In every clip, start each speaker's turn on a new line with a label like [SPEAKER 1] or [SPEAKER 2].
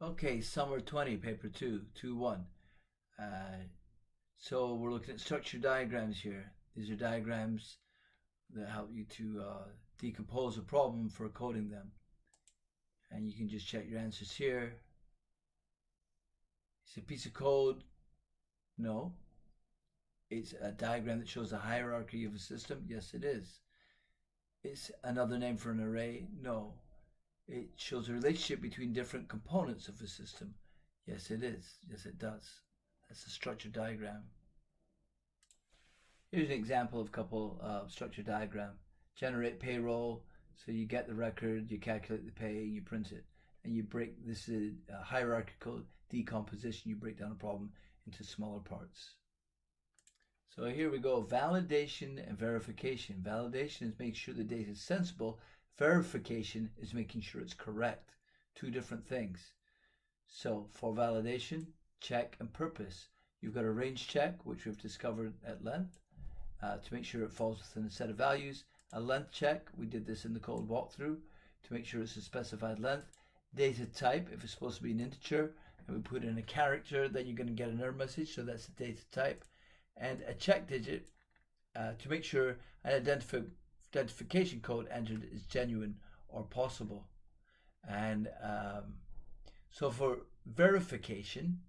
[SPEAKER 1] Okay, summer 20, paper 2, 2-1. So we're looking at structure diagrams here. These are diagrams that help you to decompose a problem for coding them. And you can just check your answers here. It's a piece of code. No. It's a diagram that shows a hierarchy of a system. Yes, it is. It's another name for an array. No. It shows a relationship between different components of a system. Yes, it is. Yes, it does. That's a structure diagram. Here's an example of a couple structure diagram. Generate payroll. So you get the record, you calculate the pay, you print it. And you break, this is hierarchical decomposition. You break down a problem into smaller parts. So here we go, validation and verification. Validation is making sure the data is sensible. Verification is making sure it's correct. Two different things. So for validation, check and purpose. You've got a range check, which we've discovered at length, to make sure it falls within a set of values. A length check, we did this in the code walkthrough, to make sure it's a specified length. Data type, if it's supposed to be an integer, and we put in a character, then you're going to get an error message, so that's the data type. And a check digit, to make sure an identification code entered is genuine or possible. And so for verification,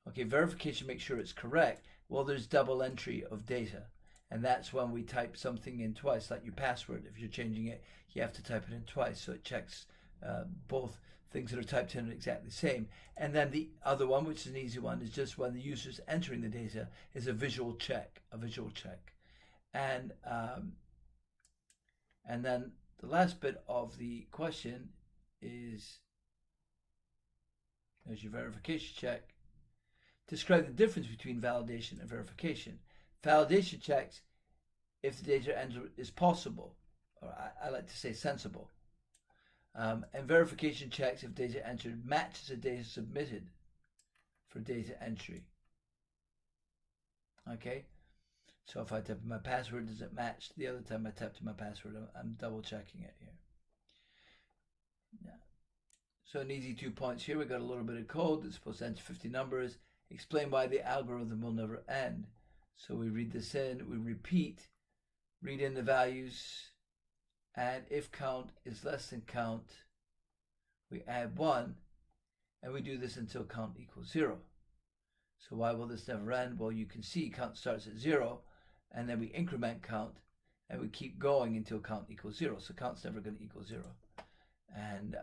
[SPEAKER 1] okay, verification makes sure it's correct. Well, there's double entry of data, and that's when we type something in twice, like your password. If you're changing it, you have to type it in twice, so it checks both things that are typed in are exactly the same. And then the other one, which is an easy one, is just when the user's entering the data, is a visual check. And then the last bit of the question is, there's your verification check. Describe the difference between validation and verification. Validation checks if the data entered is possible, or I like to say sensible. And verification checks if data entered matches the data submitted for data entry. Okay, so if I type in my password, does it match the other time I typed in my password? I'm double checking it here. Yeah. So an easy 2 points here. We got a little bit of code that's supposed to enter 50 numbers. Explain why the algorithm will never end. So we read this in, we repeat, read in the values, and if count is less than count, we add 1, and we do this until count equals 0. So why will this never end? Well, you can see count starts at 0, and then we increment count, and we keep going until count equals 0. So count's never going to equal 0. And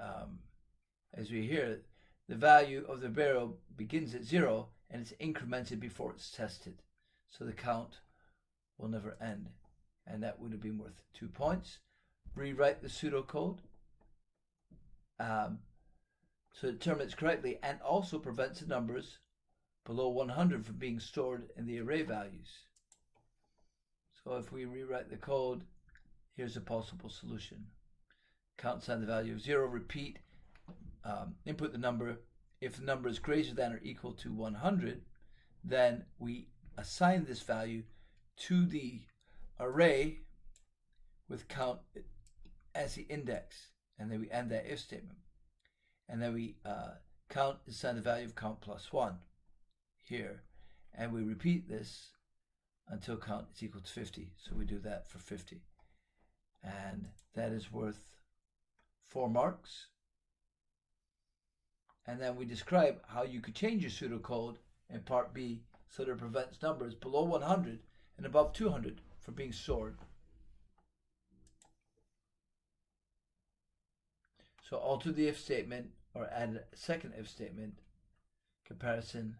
[SPEAKER 1] as we hear, the value of the variable begins at 0, and it's incremented before it's tested. So the count will never end. And that would have been worth 2 points. Rewrite the pseudocode so it determines correctly and also prevents the numbers below 100 from being stored in the array values. So if we rewrite the code, here's a possible solution. Count assign the value of 0, repeat, input the number. If the number is greater than or equal to 100, then we assign this value to the array with count as the index, and then we end that if statement. And then we count assign the value of count plus 1 here, and we repeat this until count is equal to 50. So we do that for 50, and that is worth 4 marks. And then we describe how you could change your pseudocode in part B so that it prevents numbers below 100 and above 200 from being stored. So alter the if statement or add a second if statement, comparison.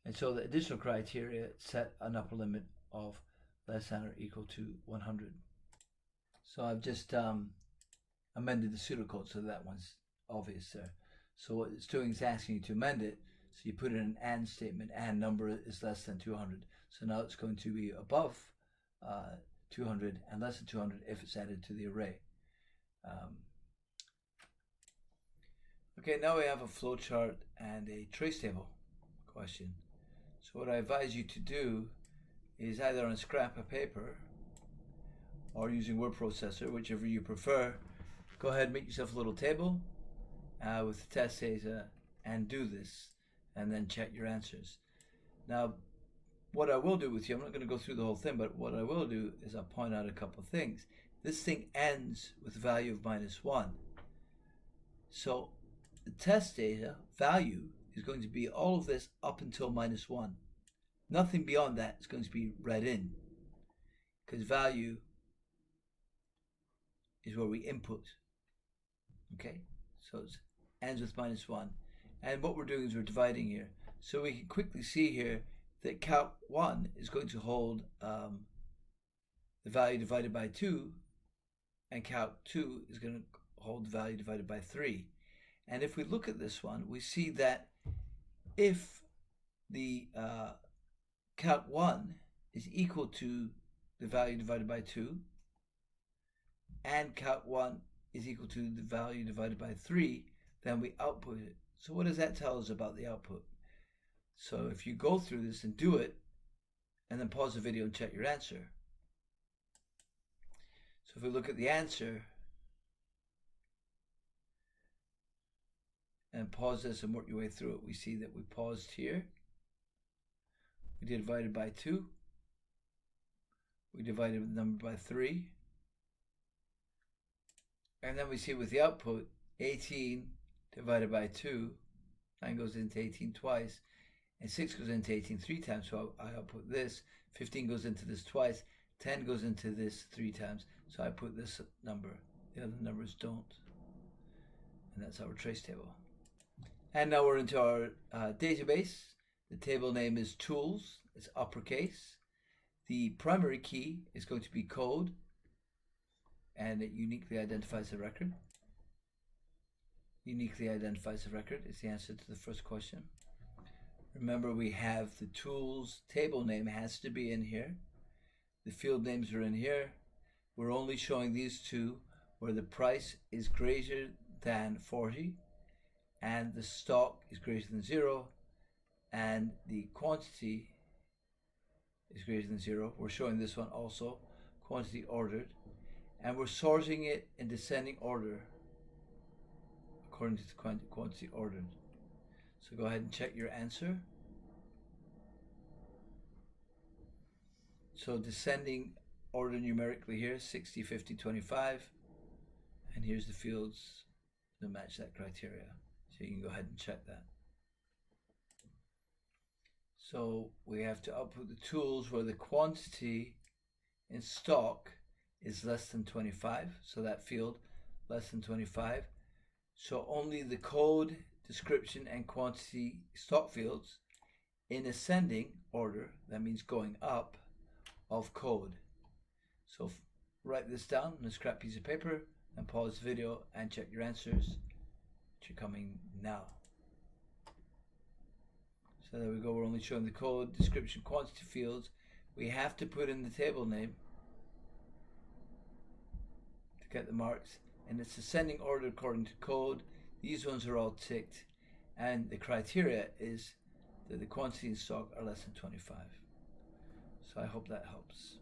[SPEAKER 1] And so the additional criteria set an upper limit of less than or equal to 100. So I've just amended the pseudocode so that one's obvious there. So what it's doing is asking you to amend it. So you put in an AND statement, and number is less than 200. So now it's going to be above 200 and less than 200 if it's added to the array. Okay, now we have a flowchart and a trace table question. So what I advise you to do is either on a scrap of paper or using word processor, whichever you prefer, go ahead and make yourself a little table with the test data and do this, and then check your answers. Now, what I will do with you, I'm not going to go through the whole thing, but what I will do is I'll point out a couple of things. This thing ends with a value of -1. So the test data value is going to be all of this up until -1. Nothing beyond that is going to be read in, because value is where we input. Okay, so it ends with -1. And what we're doing is we're dividing here. So we can quickly see here that calc 1 is going to hold the value divided by 2, and calc 2 is going to hold the value divided by 3. And if we look at this one, we see that if the calc 1 is equal to the value divided by 2, and calc 1 is equal to the value divided by 3, then we output it. So what does that tell us about the output? So if you go through this and do it, and then pause the video and check your answer. So if we look at the answer, and pause this and work your way through it, we see that we paused here. We divided by 2. We divided the number by 3. And then we see with the output, 18 divided by 2, 9 goes into 18 twice, and 6 goes into 18 3 times, so I output this. 15 goes into this twice, 10 goes into this 3 times, so I put this number. The other numbers don't. And that's our trace table. And now we're into our database. The table name is tools, it's uppercase. The primary key is going to be code, and it uniquely identifies the record. Uniquely identifies the record is the answer to the first question. Remember, we have the tools table name has to be in here. The field names are in here. We're only showing these two where the price is greater than 40 and the stock is greater than 0 and the quantity is greater than 0. We're showing this one also, quantity ordered, and we're sorting it in descending order according to the quantity ordered. So go ahead and check your answer. So descending order numerically here, 60, 50, 25, and here's the fields that match that criteria. So you can go ahead and check that. So we have to output the tools where the quantity in stock is less than 25, so that field less than 25. So only the code, description, and quantity stock fields in ascending order, that means going up, of code. So write this down on a scrap piece of paper and pause the video and check your answers, which are coming now. So there we go, we're only showing the code, description, quantity fields. We have to put in the table name to get the marks, and it's ascending order according to code. These ones are all ticked, and the criteria is that the quantity in stock are less than 25. So I hope that helps.